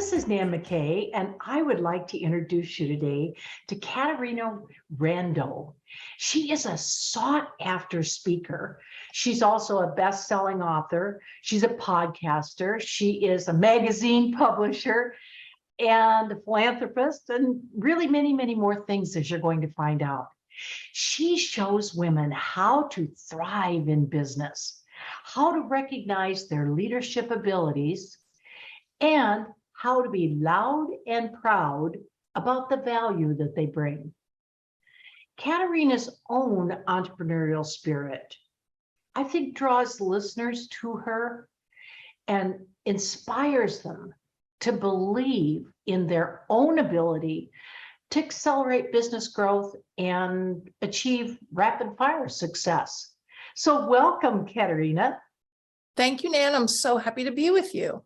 This is Nan McKay, and I would like to introduce you today to Caterina Rando. She is a sought-after speaker. She's also a best-selling author. She's a podcaster. She is a magazine publisher and a philanthropist, and really many, many more things as you're going to find out. She shows women how to thrive in business, how to recognize their leadership abilities, and how to be loud and proud about the value that they bring. Caterina's own entrepreneurial spirit, I think, draws listeners to her and inspires them to believe in their own ability to accelerate business growth and achieve rapid fire success. So welcome, Caterina. Thank you, Nan. I'm so happy to be with you.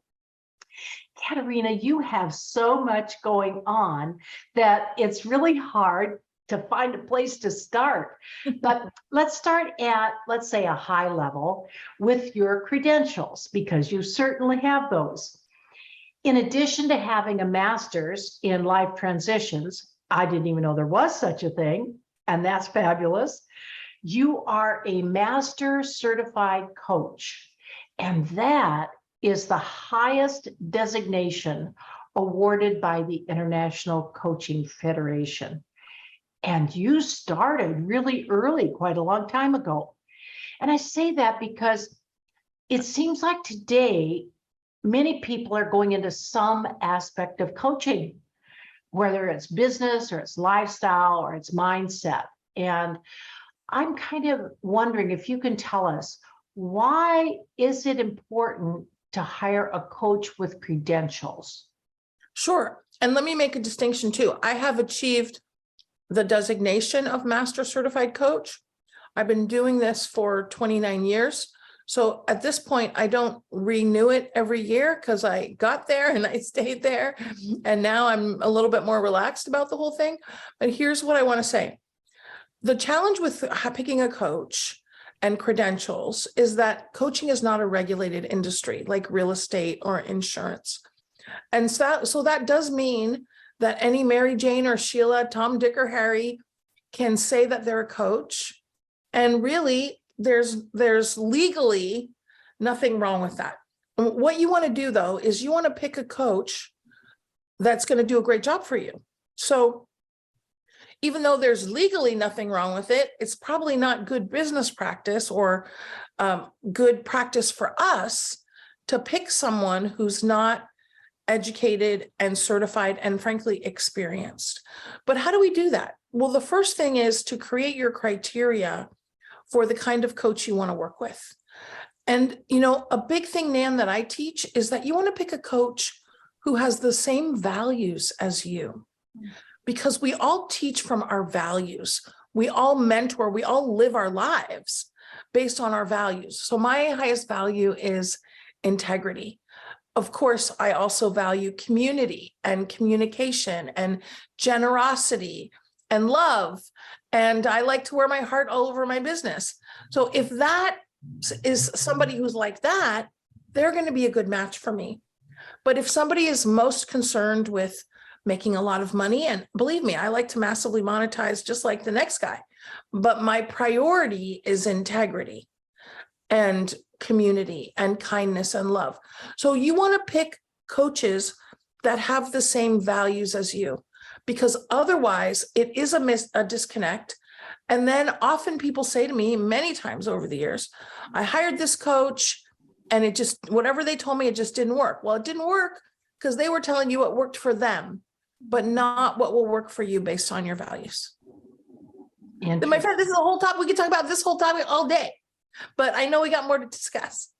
Caterina, you have so much going on that it's really hard to find a place to start. But let's start at, let's say, a high level with your credentials, because you certainly have those. In addition to having a master's in life transitions, I didn't even know there was such a thing, and that's fabulous. You are a master certified coach, and that is the highest designation awarded by the International Coaching Federation. And you started really early, quite a long time ago. And I say that because it seems like today, many people are going into some aspect of coaching, whether it's business or it's lifestyle or it's mindset. And I'm kind of wondering if you can tell us, why is it important to hire a coach with credentials? Sure. And let me make a distinction too. I have achieved the designation of Master Certified Coach. I've been doing this for 29 years. So at this point, I don't renew it every year because I got there and I stayed there. And now I'm a little bit more relaxed about the whole thing. But here's what I want to say. The challenge with picking a coach and credentials is that coaching is not a regulated industry like real estate or insurance. And so that does mean that any Mary Jane or Sheila, Tom, Dick, or Harry can say that they're a coach. And really, there's legally nothing wrong with that. What you want to do, though, is you want to pick a coach that's going to do a great job for you. So even though there's legally nothing wrong with it, it's probably not good business practice or good practice for us to pick someone who's not educated and certified and frankly experienced. But how do we do that? Well, the first thing is to create your criteria for the kind of coach you want to work with. And, you know, a big thing, Nan, that I teach is that you want to pick a coach who has the same values as you. Because we all teach from our values. We all mentor, we all live our lives based on our values. So my highest value is integrity. Of course, I also value community and communication and generosity and love. And I like to wear my heart all over my business. So if that is somebody who's like that, they're going to be a good match for me. But if somebody is most concerned with making a lot of money, and believe me, I like to massively monetize just like the next guy, but my priority is integrity and community and kindness and love. So you want to pick coaches that have the same values as you, because otherwise it is a disconnect. And then often people say to me many times over the years, I hired this coach and it just, whatever they told me, it just didn't work. Well, it didn't work because they were telling you what worked for them, but not what will work for you based on your values. And my friend, this is a whole topic. We could talk about this whole topic all day, but I know we got more to discuss.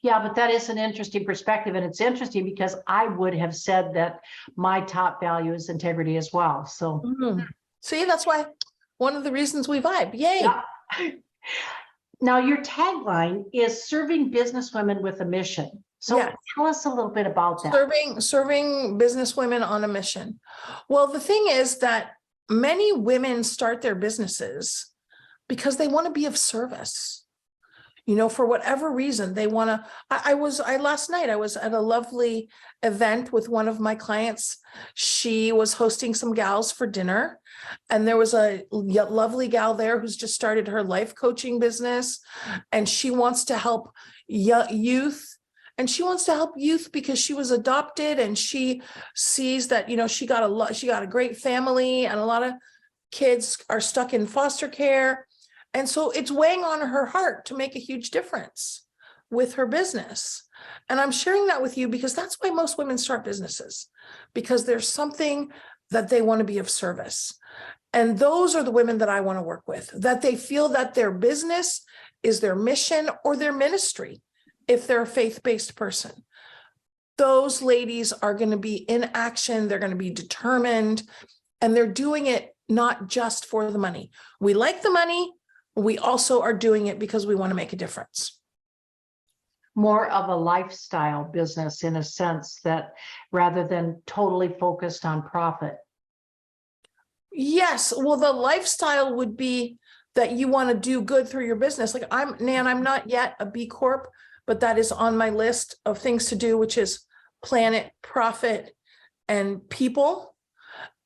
Yeah, but that is an interesting perspective. And it's interesting because I would have said that my top value is integrity as well. So see, that's why one of the reasons we vibe. Yay. Yeah. Now, your tagline is serving businesswomen with a mission. So tell us a little bit about that. Serving businesswomen on a mission. Well, the thing is that many women start their businesses because they want to be of service. for whatever reason, they want to, last night, I was at a lovely event with one of my clients. She was hosting some gals for dinner, and there was a lovely gal there who's just started her life coaching business, and she wants to help youth. And she wants to help youth because she was adopted, and she sees that, she got a great family, and a lot of kids are stuck in foster care. And so it's weighing on her heart to make a huge difference with her business. And I'm sharing that with you because that's why most women start businesses, because there's something that they want to be of service. And those are the women that I want to work with, that they feel that their business is their mission or their ministry. If they're a faith-based person, those ladies are going to be in action. They're going to be determined, and they're doing it not just for the money. We like the money. We also are doing it because we want to make a difference. More of a lifestyle business, in a sense, that rather than totally focused on profit. Yes. Well, the lifestyle would be that you want to do good through your business. Like I'm not yet a B Corp, but that is on my list of things to do, which is planet, profit, and people.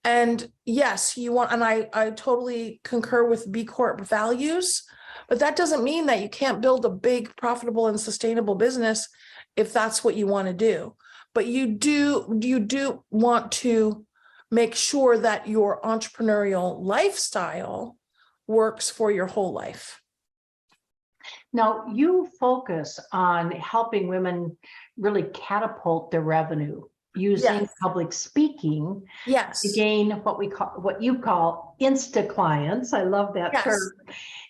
And yes, you want, and I totally concur with B Corp values, but that doesn't mean that you can't build a big, profitable, and sustainable business if that's what you want to do. But you do want to make sure that your entrepreneurial lifestyle works for your whole life. Now, you focus on helping women really catapult their revenue using public speaking to gain what you call Insta clients. I love that term.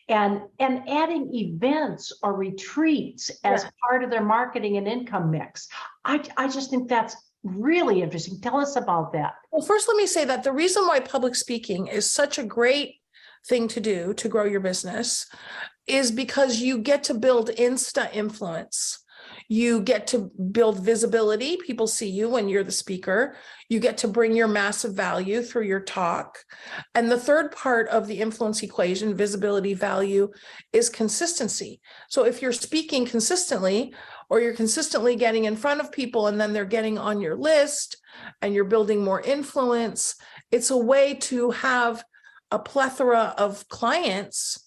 And adding events or retreats as part of their marketing and income mix. I just think that's really interesting. Tell us about that. Well, first, let me say that the reason why public speaking is such a great thing to do to grow your business is because you get to build Insta influence. You get to build visibility. People see you when you're the speaker. You get to bring your massive value through your talk. And the third part of the influence equation, visibility, value, is consistency. So if you're speaking consistently, or you're consistently getting in front of people and then they're getting on your list and you're building more influence, it's a way to have a plethora of clients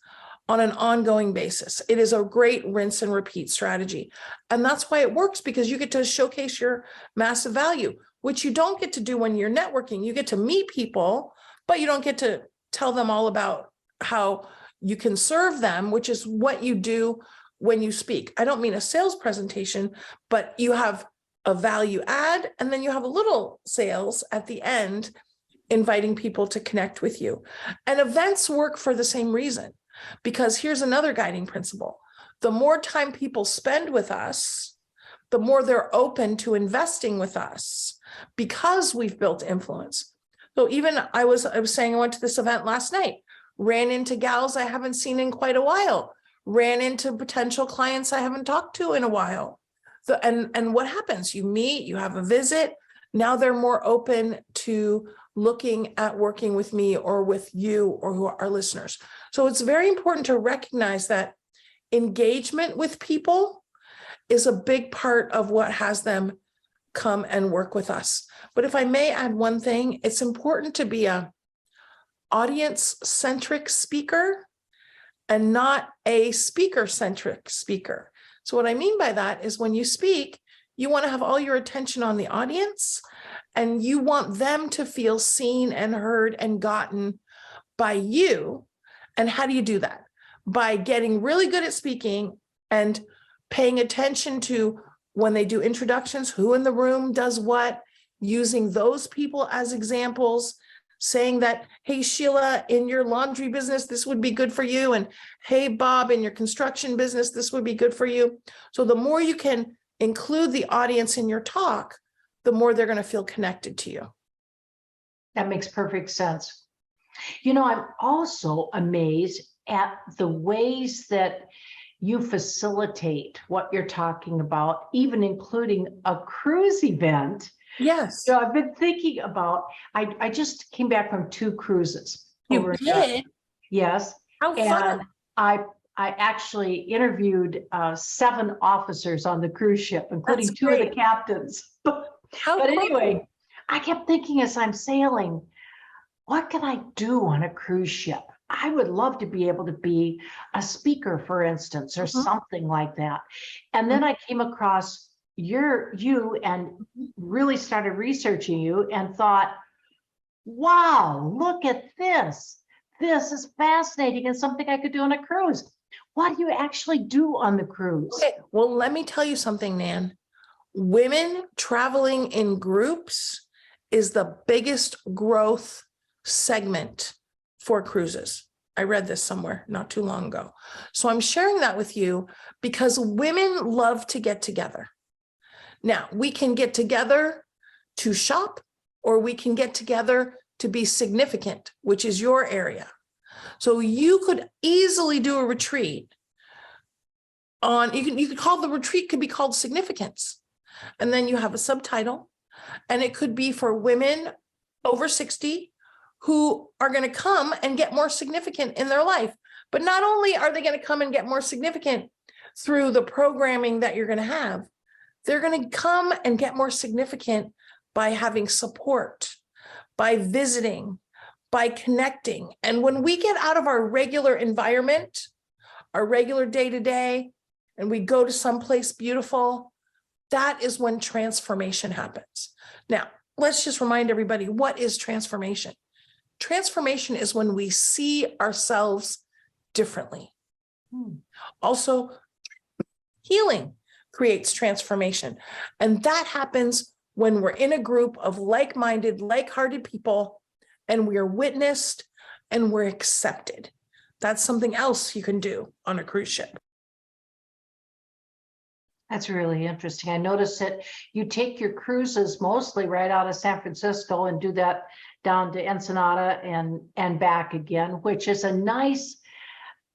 on an ongoing basis. It is a great rinse and repeat strategy. And that's why it works, because you get to showcase your massive value, which you don't get to do when you're networking. You get to meet people, but you don't get to tell them all about how you can serve them, which is what you do when you speak. I don't mean a sales presentation, but you have a value add, and then you have a little sales at the end, inviting people to connect with you. And events work for the same reason. Because here's another guiding principle. The more time people spend with us, the more they're open to investing with us, because we've built influence. So even I was saying, I went to this event last night, ran into gals I haven't seen in quite a while, ran into potential clients I haven't talked to in a while. And what happens? You meet, you have a visit. Now they're more open to looking at working with me or with you or who are our listeners. So it's very important to recognize that engagement with people is a big part of what has them come and work with us. But if I may add one thing, it's important to be a audience-centric speaker and not a speaker-centric speaker. So what I mean by that is when you speak, you want to have all your attention on the audience, and you want them to feel seen and heard and gotten by you. And how do you do that? By getting really good at speaking and paying attention to, when they do introductions, who in the room does what, using those people as examples, saying that, hey, Sheila, in your laundry business, this would be good for you. And hey, Bob, in your construction business, this would be good for you. So the more you can include the audience in your talk, the more they're going to feel connected to you. That makes perfect sense. I'm also amazed at the ways that you facilitate what you're talking about, even including a cruise event. Yes. So I've been thinking about, I just came back from 2 cruises. You did? Yes. How fun. And I actually interviewed 7 officers on the cruise ship, including That's 2 of the great. captains. How But cool. anyway, I kept thinking as I'm sailing, what can I do on a cruise ship? I would love to be able to be a speaker, for instance, or Mhm. something like that. And then I came across you and really started researching you and thought, wow, look at this. This is fascinating and something I could do on a cruise. What do you actually do on the cruise? Okay, well, let me tell you something, Nan. Women traveling in groups is the biggest growth segment for cruises. I read this somewhere not too long ago. So I'm sharing that with you because women love to get together. Now, we can get together to shop, or we can get together to be significant, which is your area. So you could easily do a retreat on, you could call the retreat could be called significance. And then you have a subtitle, and it could be for women over 60 who are going to come and get more significant in their life. But not only are they going to come and get more significant through the programming that you're going to have, they're going to come and get more significant by having support, by visiting, by connecting. And when we get out of our regular environment, our regular day-to-day, and we go to someplace beautiful, that is when transformation happens. Now, let's just remind everybody, what is transformation? Transformation is when we see ourselves differently. Also, healing creates transformation. And that happens when we're in a group of like-minded, like-hearted people, and we are witnessed and we're accepted. That's something else you can do on a cruise ship. That's really interesting. I noticed that you take your cruises mostly right out of San Francisco and do that down to Ensenada and back again, which is a nice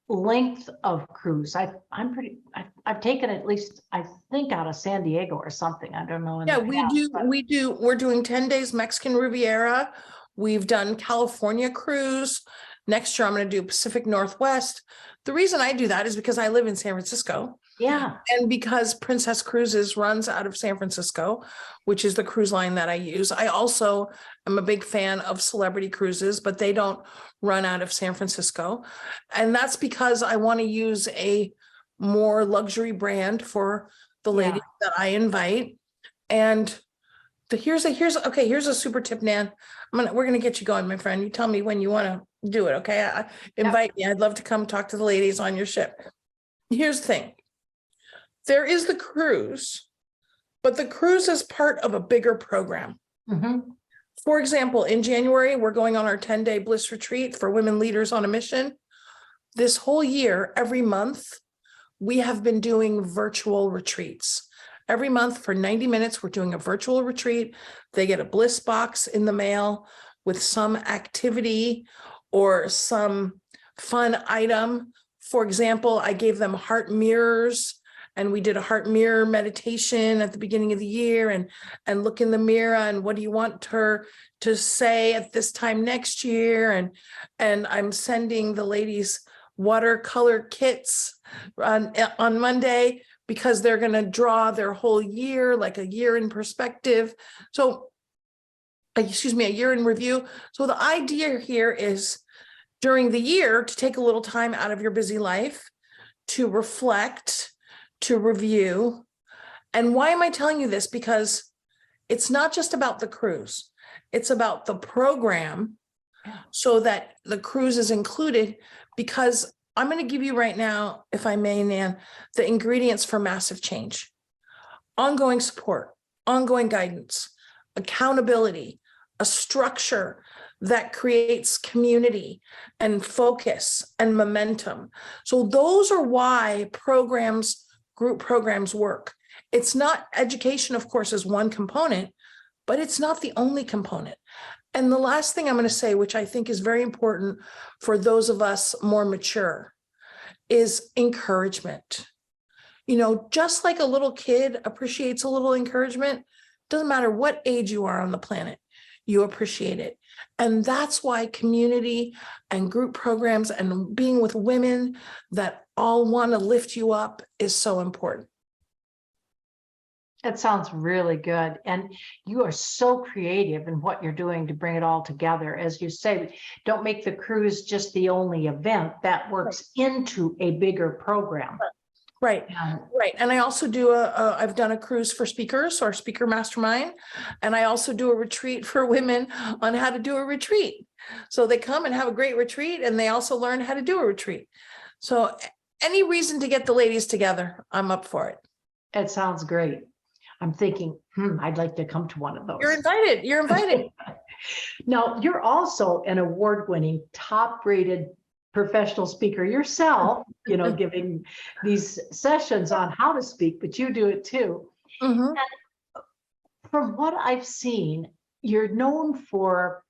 length of cruise. I've taken at least, I think, out of San Diego or something. I don't know. Yeah, we do. We're doing 10 days Mexican Riviera. We've done California cruise. Next year, I'm going to do Pacific Northwest. The reason I do that is because I live in San Francisco. Yeah. And because Princess Cruises runs out of San Francisco, which is the cruise line that I use. I also am a big fan of Celebrity Cruises, but they don't run out of San Francisco. And that's because I want to use a more luxury brand for the ladies that I invite. And here's a super tip, Nan. We're gonna get you going, my friend. You tell me when you want to do it, okay? Invite me. I'd love to come talk to the ladies on your ship. Here's the thing. There is the cruise, but the cruise is part of a bigger program. For example, in January, we're going on our 10-day Bliss Retreat for women leaders on a mission. This whole year, every month, we have been doing virtual retreats. Every month for 90 minutes, we're doing a virtual retreat. They get a Bliss box in the mail with some activity or some fun item. For example, I gave them heart mirrors, and we did a heart mirror meditation at the beginning of the year and look in the mirror and what do you want her to say at this time next year? And I'm sending the ladies watercolor kits on Monday because they're going to draw their whole year, like a year in perspective. So, a year in review. So the idea here is during the year to take a little time out of your busy life to reflect, to review. And why am I telling you this? Because it's not just about the cruise. It's about the program so that the cruise is included, because I'm going to give you right now, if I may, Nan, the ingredients for massive change: ongoing support, ongoing guidance, accountability, a structure that creates community and focus and momentum. So those are why group programs work. It's not education, of course, is one component, but it's not the only component. And the last thing I'm going to say, which I think is very important for those of us more mature, is encouragement. Just like a little kid appreciates a little encouragement, doesn't matter what age you are on the planet, you appreciate it. And that's why community and group programs and being with women that all want to lift you up is so important. That sounds really good. And you are so creative in what you're doing to bring it all together. As you say, don't make the cruise just the only event that works into a bigger program. Right. Right. And I also do I've done a cruise for speakers or speaker mastermind. And I also do a retreat for women on how to do a retreat. So they come and have a great retreat and they also learn how to do a retreat. So any reason to get the ladies together, I'm up for it. It sounds great. I'm thinking, I'd like to come to one of those. You're invited. You're invited. Now, you're also an award-winning, top-rated professional speaker yourself, giving these sessions on how to speak, but you do it too. And from what I've seen, you're known for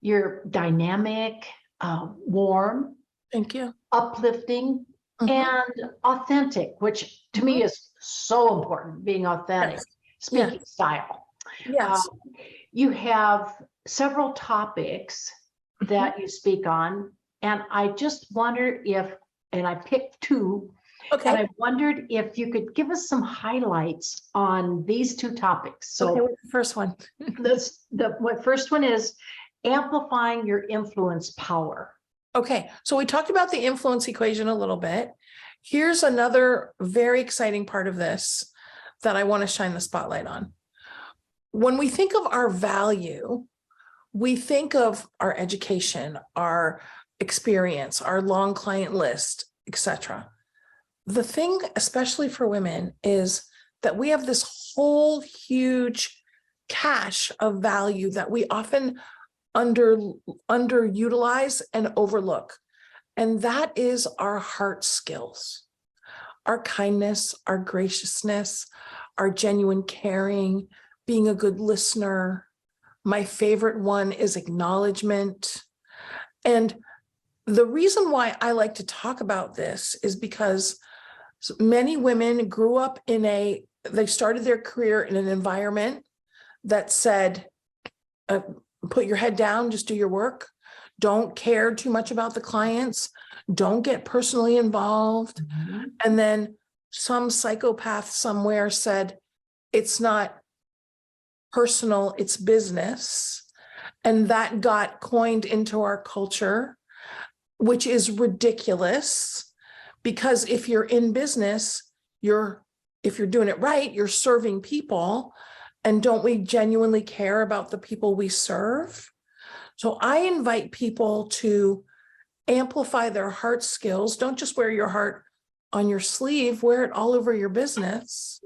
your dynamic, warm, Thank you, uplifting, and authentic, which to me is so important, being authentic, speaking style. Yes. You have several topics that you speak on, and I just wonder if, and I picked two, and I wondered if you could give us some highlights on these two topics. So what's the first one? The first one is amplifying your influence power. Okay, so we talked about the influence equation a little bit. Here's another very exciting part of this that I want to shine the spotlight on. When we think of our value, we think of our education, our experience, our long client list, etc. The thing, especially for women, is that we have this whole huge cache of value that we often underutilize and overlook. And that is our heart skills, our kindness, our graciousness, our genuine caring, being a good listener. My favorite one is acknowledgement. And the reason why I like to talk about this is because many women grew up they started their career in an environment that said, put your head down, just do your work. Don't care too much about the clients. Don't get personally involved. And then some psychopath somewhere said, it's not personal, it's business. And that got coined into our culture, which is ridiculous, because if you're in business, if you're doing it right, you're serving people. And don't we genuinely care about the people we serve? So I invite people to amplify their heart skills. Don't just wear your heart on your sleeve, wear it all over your business.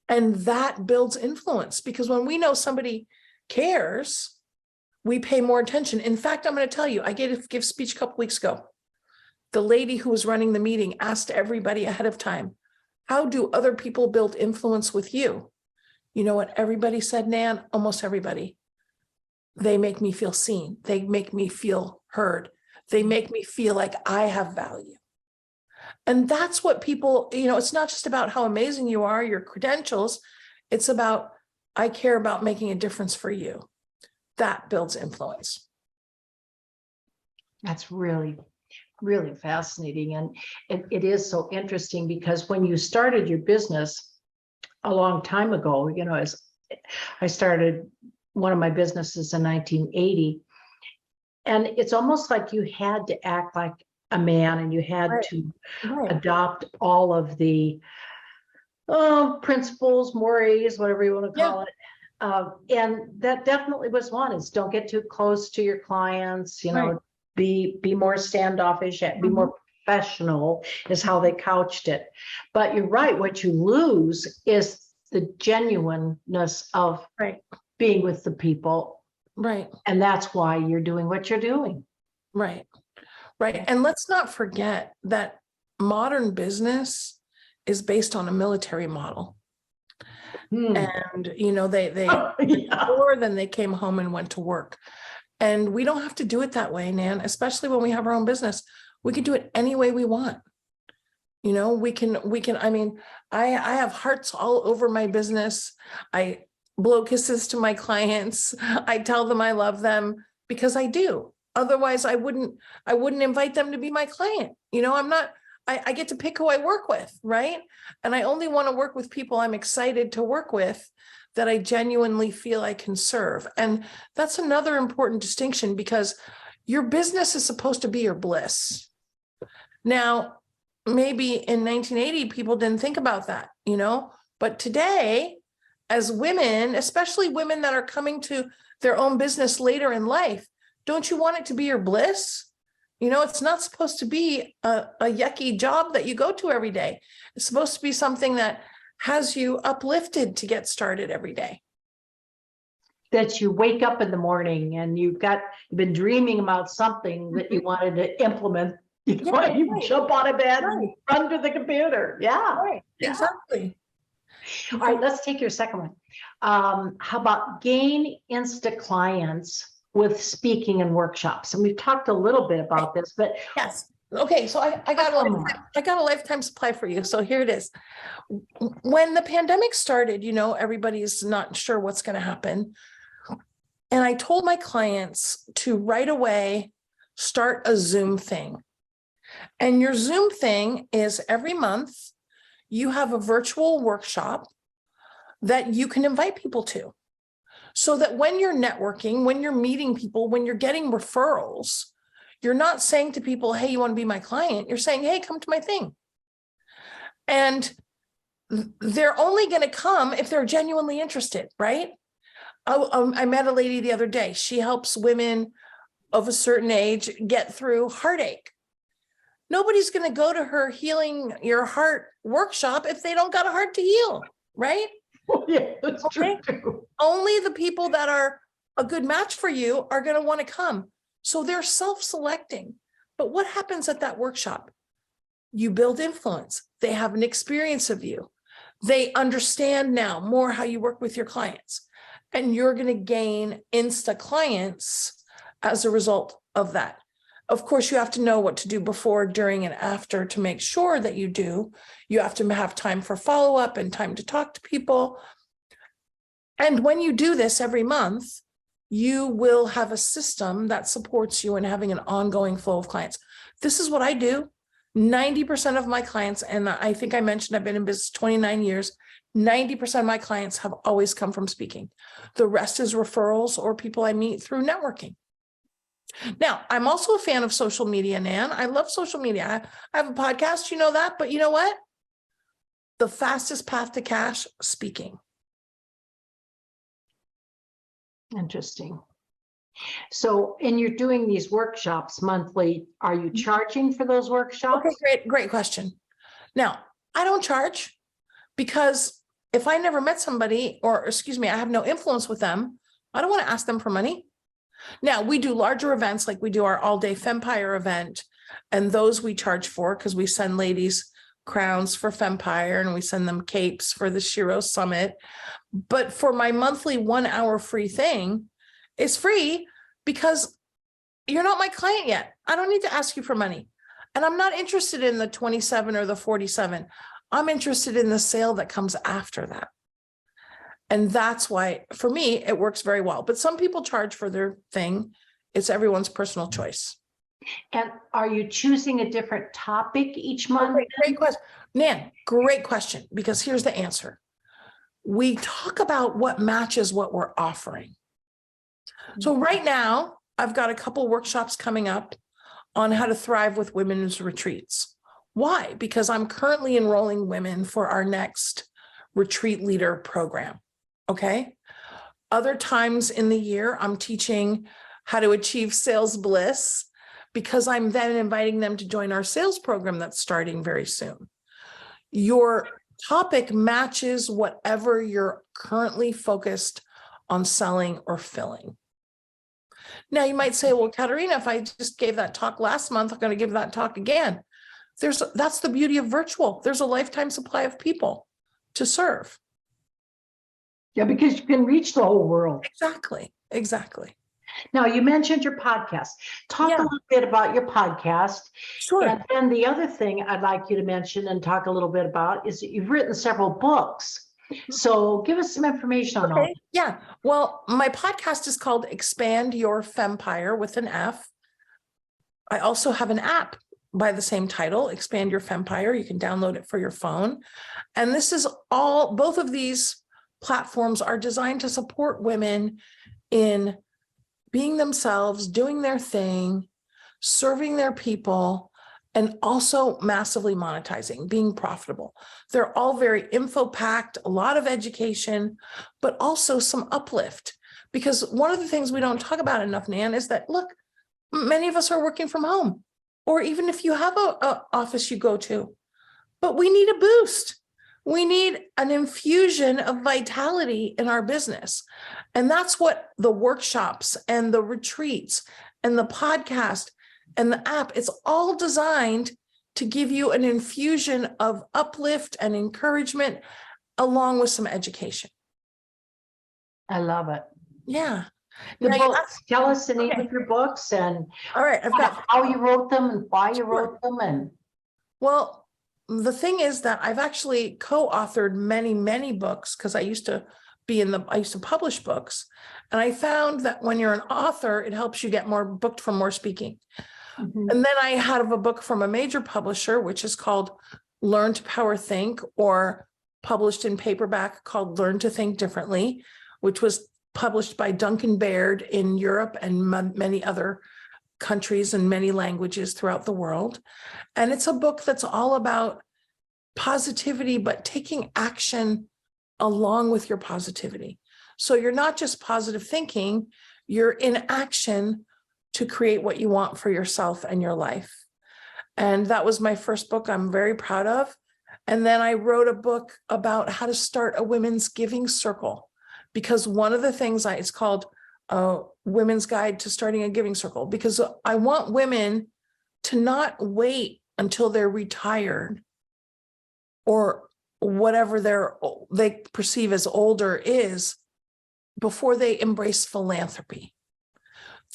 And that builds influence, because when we know somebody cares, we pay more attention. In fact, I'm going to tell you, I gave a speech a couple weeks ago. The lady who was running the meeting asked everybody ahead of time, how do other people build influence with you? You know what everybody said, Nan? Almost everybody. They make me feel seen. They make me feel heard. They make me feel like I have value. And that's what people, it's not just about how amazing you are, your credentials. It's about, I care about making a difference for you. That builds influence. That's really, really fascinating. And it is so interesting, because when you started your business a long time ago, as I started one of my businesses in 1980, and it's almost like you had to act like a man, and you had to adopt all of the principles, mores, whatever you want to call it. And that definitely was one, is don't get too close to your clients, be more standoffish, be more professional, is how they couched it. But you're right, what you lose is the genuineness of being with the people. Right. And that's why you're doing what you're doing. Right. Right. And let's not forget that modern business is based on a military model. And, they or then they came home and went to work. And we don't have to do it that way, Nan, especially when we have our own business. We can do it any way we want. We can, I have hearts all over my business. I blow kisses to my clients. I tell them I love them, because I do. Otherwise, I wouldn't invite them to be my client. You know, I get to pick who I work with, right? And I only want to work with people I'm excited to work with, that I genuinely feel I can serve. And that's another important distinction, because your business is supposed to be your bliss. Now, maybe in 1980, people didn't think about that, you know, but today, as women, especially women that are coming to their own business later in life, don't you want it to be your bliss? You know, it's not supposed to be a yucky job that you go to every day. It's supposed to be something that has you uplifted to get started every day. That you wake up in the morning and you've been dreaming about something that you wanted to implement. You jump out of bed and run to the computer. Yeah. Right. Yeah. Exactly. All right, let's take your second one. How about gain Insta clients with speaking and workshops? And we've talked a little bit about this, but yes. Okay, so I got a lifetime supply for you. So here it is. When the pandemic started, you know, everybody's not sure what's going to happen. And I told my clients to right away start a Zoom thing. And your Zoom thing is every month you have a virtual workshop that you can invite people to. So that when you're networking, when you're meeting people, when you're getting referrals, you're not saying to people, hey, you want to be my client? You're saying, hey, come to my thing. And they're only going to come if they're genuinely interested, right? I met a lady the other day. She helps women of a certain age get through heartache. Nobody's going to go to her healing your heart workshop if they don't got a heart to heal, right? Yeah, that's okay. True. Only the people that are a good match for you are going to want to come. So they're self-selecting. But what happens at that workshop? You build influence. They have an experience of you. They understand now more how you work with your clients. And you're going to gain Insta clients as a result of that. Of course, you have to know what to do before, during, and after to make sure that you do. You have to have time for follow-up and time to talk to people. And when you do this every month, you will have a system that supports you in having an ongoing flow of clients. This is what I do. 90% of my clients, and I think I mentioned I've been in business 29 years, 90% of my clients have always come from speaking. The rest is referrals or people I meet through networking. Now, I'm also a fan of social media, Nan. I love social media. I have a podcast, you know that, but you know what? The fastest path to cash, speaking. Interesting. So, and you're doing these workshops monthly. Are you charging for those workshops? Okay, great question. Now, I don't charge because if I never met somebody, or excuse me, I have no influence with them, I don't want to ask them for money. Now, we do larger events, like we do our all-day Fempire event, and those we charge for because we send ladies crowns for Fempire and we send them capes for the Shiro Summit. But for my monthly 1 hour free thing, it's free because you're not my client yet. I don't need to ask you for money. And I'm not interested in the 27 or the 47. I'm interested in the sale that comes after that. And that's why, for me, it works very well. But some people charge for their thing. It's everyone's personal choice. And are you choosing a different topic each month? Okay, great question. Nan, great question, because here's the answer. We talk about what matches what we're offering. So right now, I've got a couple workshops coming up on how to thrive with women's retreats. Why? Because I'm currently enrolling women for our next retreat leader program. Okay. Other times in the year, I'm teaching how to achieve sales bliss because I'm then inviting them to join our sales program that's starting very soon. Your topic matches whatever you're currently focused on selling or filling. Now you might say, well, Caterina, if I just gave that talk last month, I'm going to give that talk again. That's the beauty of virtual. There's a lifetime supply of people to serve. Yeah, because you can reach the whole world. Exactly. Exactly. Now, you mentioned your podcast. Talk a little bit about your podcast. Sure. And then the other thing I'd like you to mention and talk a little bit about is that you've written several books. So give us some information on all. Yeah. Well, my podcast is called Expand Your Fempire with an F. I also have an app by the same title, Expand Your Fempire. You can download it for your phone. And this is all, both of these platforms are designed to support women in being themselves, doing their thing, serving their people, and also massively monetizing, being profitable. They're all very info-packed, a lot of education, but also some uplift. Because one of the things we don't talk about enough, Nan, is that, look, many of us are working from home, or even if you have a office you go to, but we need a boost. We need an infusion of vitality in our business. And that's what the workshops and the retreats and the podcast and the app, it's all designed to give you an infusion of uplift and encouragement along with some education. I love it. Yeah. The Now, books, tell us the name of your books and all right, I've got how you wrote them and why you Sure. wrote them. And well, the thing is that I've actually co-authored many, many books because I used to publish books. And I found that when you're an author, it helps you get more booked from more speaking. Mhm. And then I had a book from a major publisher, which is called Learn to Power Think, or published in paperback called Learn to Think Differently, which was published by Duncan Baird in Europe and many other countries and many languages throughout the world. And it's a book that's all about positivity, but taking action along with your positivity. So you're not just positive thinking, you're in action to create what you want for yourself and your life. And that was my first book I'm very proud of. And then I wrote a book about how to start a women's giving circle, because one of the things it's called Women's Guide to Starting a Giving Circle, because I want women to not wait until they're retired or whatever they perceive as older is before they embrace philanthropy.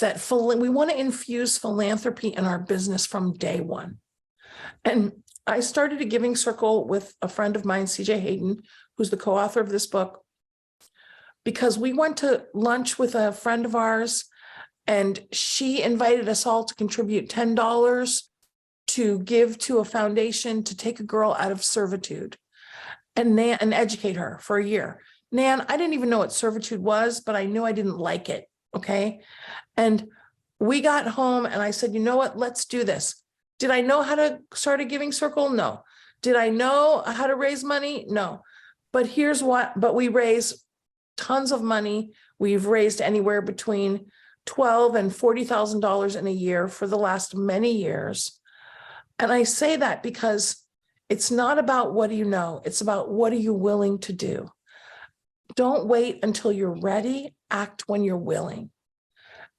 We want to infuse philanthropy in our business from day one. And I started a giving circle with a friend of mine, CJ Hayden, who's the co-author of this book, because we went to lunch with a friend of ours and she invited us all to contribute $10 to give to a foundation to take a girl out of servitude and educate her for a year. Nan, I didn't even know what servitude was, but I knew I didn't like it. Okay. And we got home and I said, you know what, let's do this. Did I know how to start a giving circle? No. Did I know how to raise money? No. But but we raise tons of money. We've raised anywhere between $12,000 and $40,000 in a year for the last many years. And I say that because it's not about what do you know, it's about what are you willing to do. Don't wait until you're ready, act when you're willing.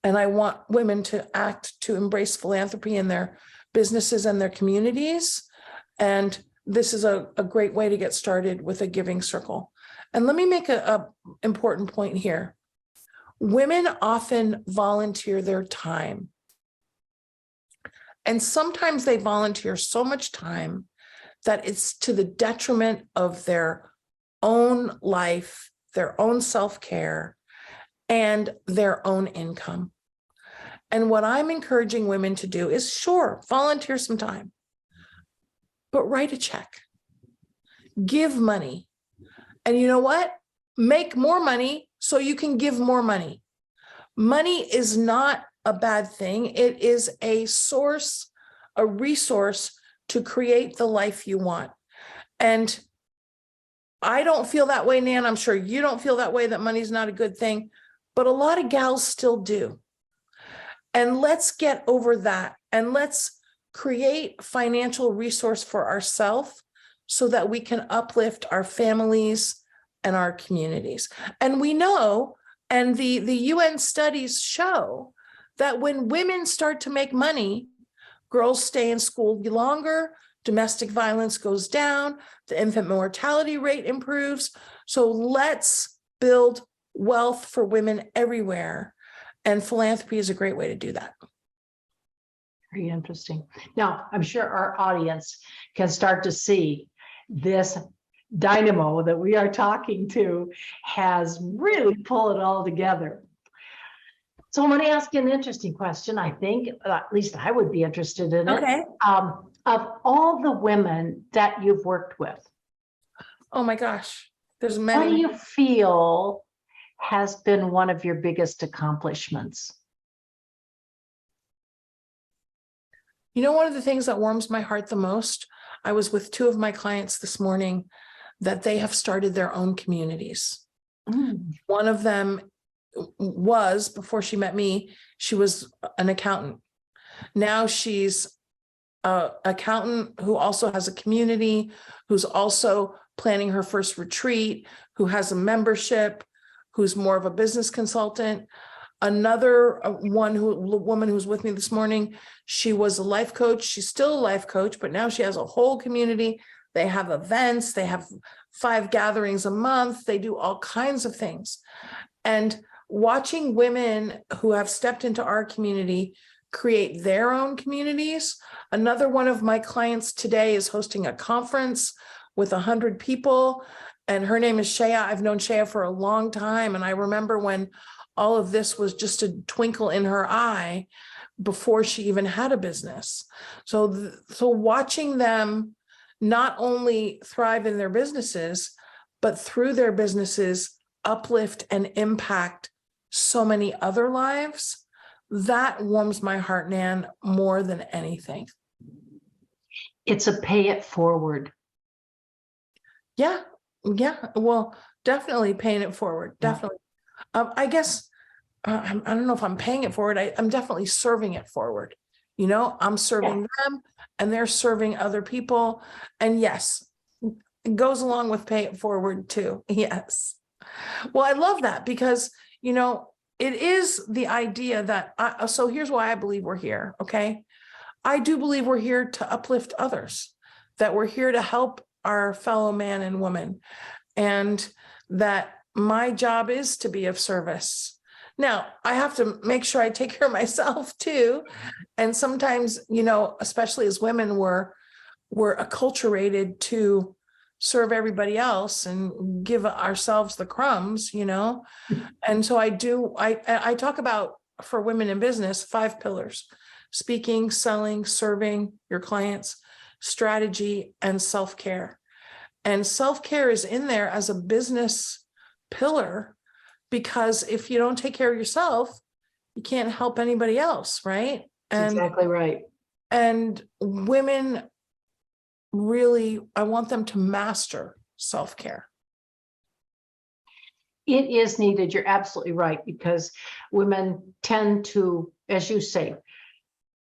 And I want women to act to embrace philanthropy in their businesses and their communities. And this is a great way to get started with a giving circle. And let me make a important point here. Women often volunteer their time. And sometimes they volunteer so much time that it's to the detriment of their own life, their own self-care, and their own income. And what I'm encouraging women to do is, sure, volunteer some time, but write a check, give money. And you know what? Make more money so you can give more money. Money is not a bad thing. It is a source, a resource to create the life you want. And I don't feel that way, Nan. I'm sure you don't feel that way, that money's not a good thing, but a lot of gals still do. And let's get over that and let's create financial resource for ourselves so that we can uplift our families and our communities. And we know, and the UN studies show, that when women start to make money, girls stay in school longer, domestic violence goes down, the infant mortality rate improves. So let's build wealth for women everywhere. And philanthropy is a great way to do that. Very interesting. Now, I'm sure our audience can start to see this dynamo that we are talking to has really pulled it all together. So I'm going to ask you an interesting question. I think, at least I would be interested in it. Okay. Of all the women that you've worked with, Oh my gosh. There's what do many. you feel has been one of your biggest accomplishments? You know, one of the things that warms my heart the most, I was with two of my clients this morning that they have started their own communities. One of them was, before she met me, she was an accountant. Now she's an accountant who also has a community, who's also planning her first retreat, who has a membership, who's more of a business consultant. Another woman who's with me this morning, she was a life coach. She's still a life coach, but now she has a whole community. They have events, they have 5 gatherings a month, they do all kinds of things. And watching women who have stepped into our community create their own communities. Another one of my clients today is hosting a conference with 100 people, and her name is Shea. I've known Shea for a long time, and I remember when all of this was just a twinkle in her eye before she even had a business. So watching them not only thrive in their businesses, but through their businesses, uplift and impact so many other lives, that warms my heart, Nan, more than anything. It's a pay it forward. Yeah. Well, definitely paying it forward. Definitely. I guess, I don't know if I'm paying it forward. I'm definitely serving it forward. You know, I'm serving them and they're serving other people. And yes, it goes along with pay it forward too. Yes. Well, I love that because, you know, it is the idea that, so here's why I believe we're here. Okay. I do believe we're here to uplift others, that we're here to help our fellow man and woman, and that my job is to be of service. Now, I have to make sure I take care of myself too. And sometimes, you know, especially as women, we're acculturated to serve everybody else and give ourselves the crumbs, you know? And so I talk about, for women in business, 5 pillars: speaking, selling, serving your clients, strategy, and self-care. And self-care is in there as a business pillar, because if you don't take care of yourself, you can't help anybody else, right? That's exactly right. And women really, I want them to master self-care. It is needed. You're absolutely right, because women tend to, as you say,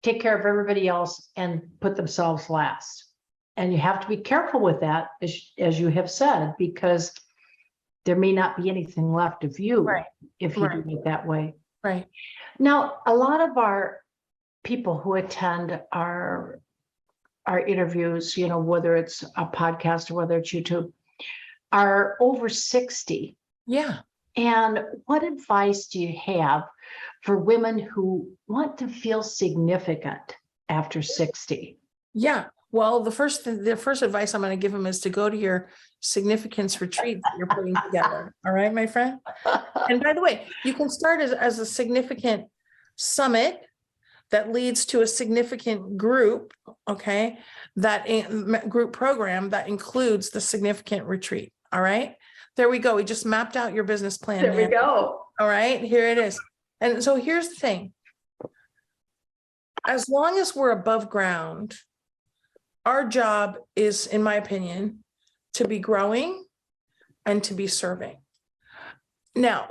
take care of everybody else and put themselves last. And you have to be careful with that, as you have said, because there may not be anything left of you if you do it that way. Right. Now, a lot of our people who attend our interviews, you know, whether it's a podcast or whether it's YouTube, are over 60. Yeah. And what advice do you have for women who want to feel significant after 60? Yeah. Well, the first advice I'm going to give them is to go to your significance retreat that you're putting together. All right, my friend. And by the way, you can start as a significant summit that leads to a significant group. Okay. That group program that includes the significant retreat. All right. There we go. We just mapped out your business plan. There we go. All right, here it is. And so here's the thing. As long as we're above ground, our job is, in my opinion, to be growing and to be serving. Now,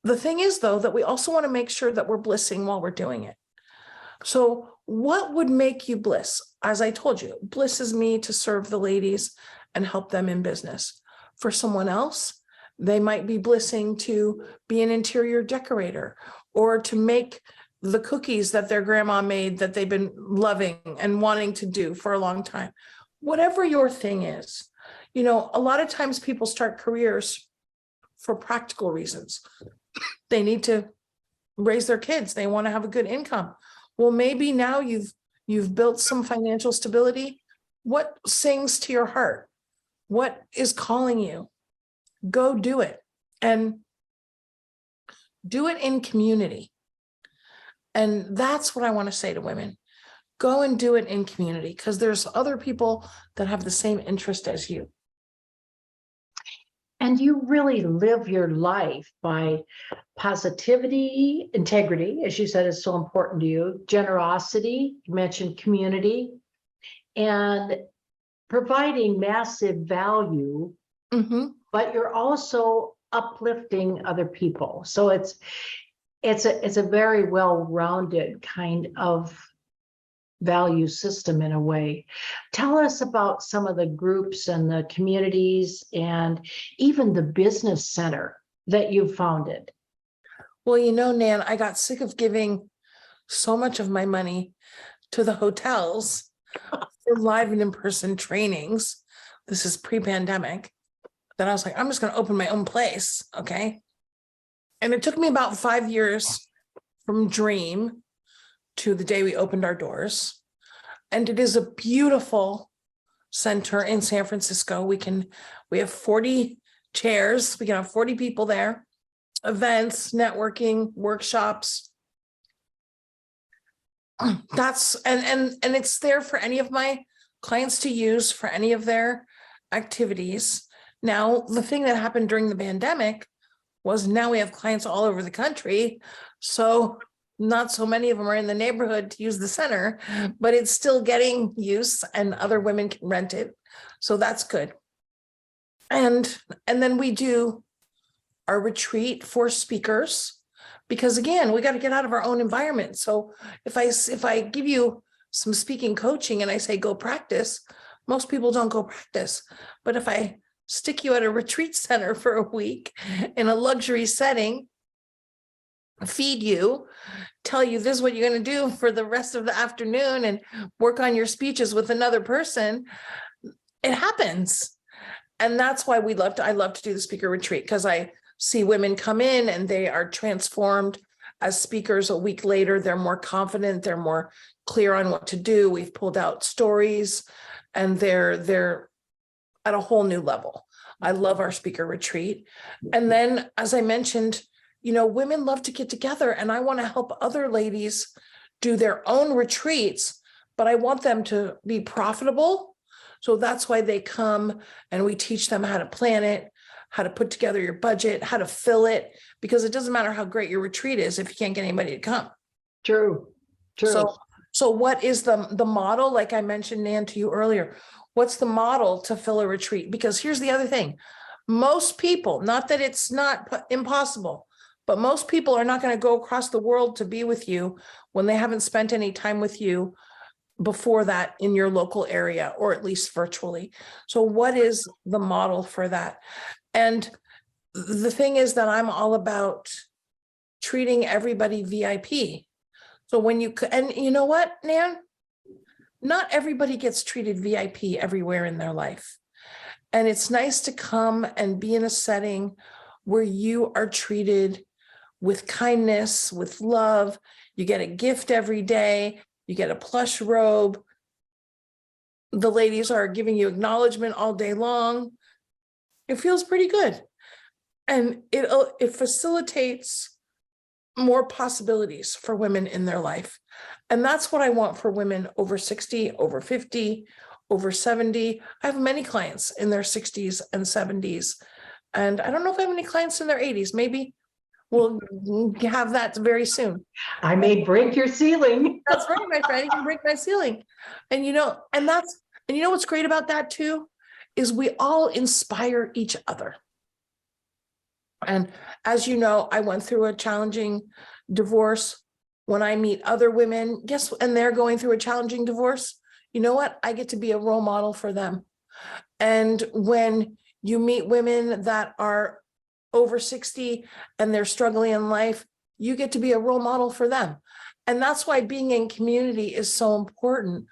the thing is, though, that we also want to make sure that we're blissing while we're doing it. So what would make you bliss? As I told you, blisses me to serve the ladies and help them in business. For someone else, they might be blissing to be an interior decorator or to make the cookies that their grandma made that they've been loving and wanting to do for a long time. Whatever your thing is, you know, a lot of times people start careers for practical reasons. They need to raise their kids. They want to have a good income. Well, maybe now you've built some financial stability. What sings to your heart? What is calling you? Go do it, and do it in community. And that's what I want to say to women. Go and do it in community, because there's other people that have the same interest as you. And you really live your life by positivity, integrity, as you said, is so important to you, generosity, you mentioned community, and providing massive value, but you're also uplifting other people. So it's a very well-rounded kind of value system in a way. Tell us about some of the groups and the communities and even the business center that you founded. Well, you know, Nan, I got sick of giving so much of my money to the hotels for live and in-person trainings. This is pre-pandemic. Then I was like, I'm just going to open my own place. Okay. And it took me about 5 years from dream to the day we opened our doors. And it is a beautiful center in San Francisco. We have 40 chairs. We can have 40 people there, events, networking, workshops. That's, and it's there for any of my clients to use for any of their activities. Now, the thing that happened during the pandemic was now we have clients all over the country. So not so many of them are in the neighborhood to use the center, but it's still getting use and other women can rent it. So that's good. And then we do our retreat for speakers, because again, we got to get out of our own environment. So if I give you some speaking coaching and I say, go practice, most people don't go practice. But if I stick you at a retreat center for a week in a luxury setting, feed you, tell you this is what you're going to do for the rest of the afternoon and work on your speeches with another person, it happens. And that's why I love to do the speaker retreat, because I see women come in and they are transformed as speakers a week later. They're more confident, they're more clear on what to do. We've pulled out stories and they're at a whole new level. I love our speaker retreat. And then, as I mentioned, you know, women love to get together, and I want to help other ladies do their own retreats, but I want them to be profitable. So that's why they come and we teach them how to plan it, how to put together your budget, how to fill it, because it doesn't matter how great your retreat is if you can't get anybody to come. True. So what is the model? Like I mentioned, Nan, to you earlier, what's the model to fill a retreat? Because here's the other thing. Most people, not that it's not impossible, but most people are not going to go across the world to be with you when they haven't spent any time with you before that in your local area, or at least virtually. So what is the model for that? And the thing is that I'm all about treating everybody VIP. So when and you know what, Nan? Not everybody gets treated VIP everywhere in their life. And it's nice to come and be in a setting where you are treated with kindness, with love. You get a gift every day. You get a plush robe. The ladies are giving you acknowledgement all day long. It feels pretty good. And it facilitates more possibilities for women in their life. And that's what I want for women over 60, over 50, over 70. I have many clients in their 60s and 70s. And I don't know if I have any clients in their 80s. Maybe we'll have that very soon. I may break your ceiling. That's right, my friend. You can break my ceiling. And you know what's great about that too, is we all inspire each other. And as you know, I went through a challenging divorce. When I meet other women, and they're going through a challenging divorce, you know what? I get to be a role model for them. And when you meet women that are over 60 and they're struggling in life, you get to be a role model for them. And that's why being in community is so important,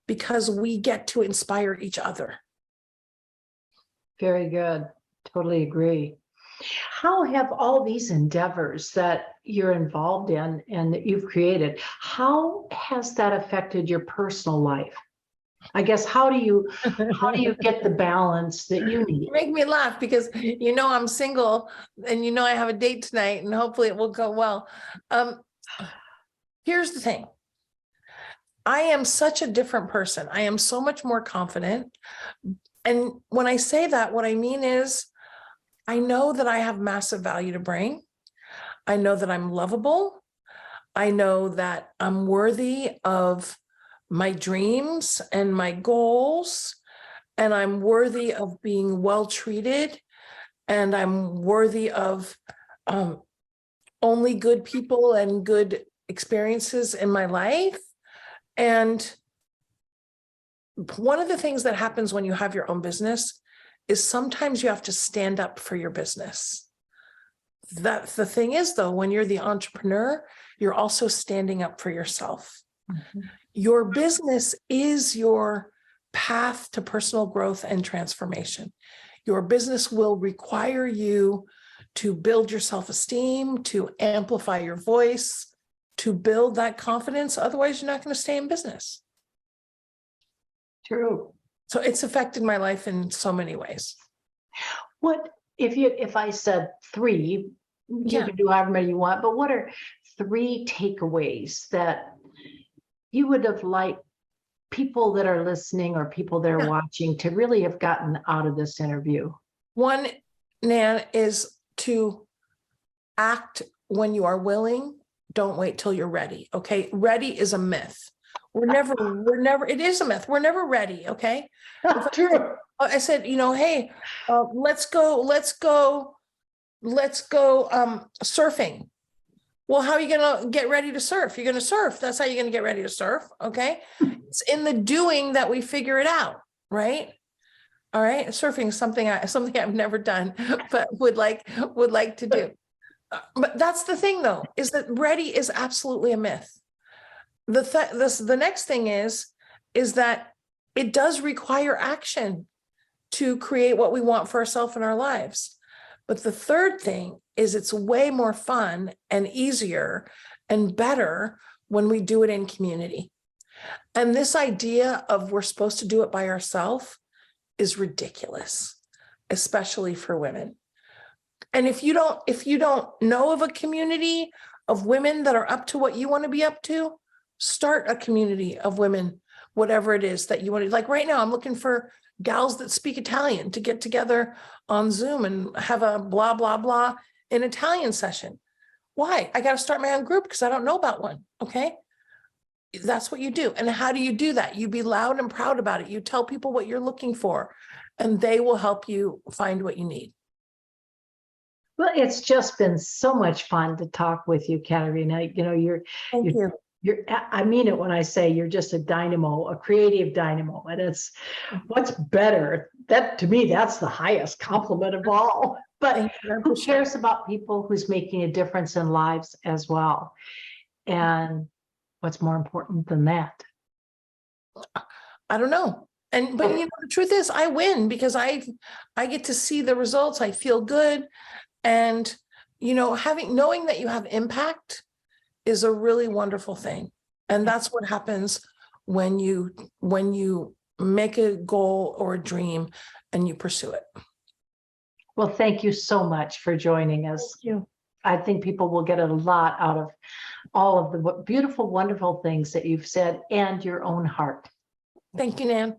because we get to inspire each other. Very good. Totally agree. How have all these endeavors that you're involved in and that you've created, how has that affected your personal life? I guess, how do you get the balance that you need? You make me laugh because you know I'm single and you know I have a date tonight and hopefully it will go well. Here's the thing. I am such a different person. I am so much more confident. And when I say that, what I mean is I know that I have massive value to bring. I know that I'm lovable. I know that I'm worthy of my dreams and my goals, and I'm worthy of being well treated, and I'm worthy of only good people and good experiences in my life. And one of the things that happens when you have your own business is sometimes you have to stand up for your business. That's the thing is, though, when you're the entrepreneur, you're also standing up for yourself. Mm-hmm. Your business is your path to personal growth and transformation. Your business will require you to build your self-esteem, to amplify your voice, to build that confidence. Otherwise, you're not going to stay in business. True. So it's affected my life in so many ways. What if I said 3, you can do however many you want, but what are 3 takeaways that you would have liked people that are listening or people that are watching to really have gotten out of this interview? One, Nan, is to act when you are willing. Don't wait till you're ready. Okay. Ready is a myth. It is a myth. We're never ready. Okay. True. I said, hey, let's go surfing. Well, how are you going to get ready to surf? You're going to surf. That's how you're going to get ready to surf. Okay. It's in the doing that we figure it out. Right. All right. Surfing is something I've never done, but would like to do. But that's the thing, though, is that ready is absolutely a myth. The next thing is that it does require action to create what we want for ourselves and our lives. But the third thing is it's way more fun and easier and better when we do it in community. And this idea of we're supposed to do it by ourselves is ridiculous, especially for women. And if you don't know of a community of women that are up to what you want to be up to, start a community of women, whatever it is that you want to. Like right now, I'm looking for gals that speak Italian to get together on Zoom and have a blah, blah, blah in Italian session. Why? I got to start my own group because I don't know about one. Okay. That's what you do. And how do you do that? You be loud and proud about it. You tell people what you're looking for, and they will help you find what you need. Well, it's just been so much fun to talk with you, Caterina. Thank you. I mean it when I say you're just a dynamo, a creative dynamo. And it's what's better. That to me, that's the highest compliment of all. But who cares about people who's making a difference in lives as well? And what's more important than that? I don't know. But the truth is I win because I get to see the results. I feel good. And, knowing that you have impact is a really wonderful thing. And that's what happens when you make a goal or a dream and you pursue it. Well, thank you so much for joining us. Thank you. I think people will get a lot out of all of the beautiful, wonderful things that you've said and your own heart. Thank you, Nan.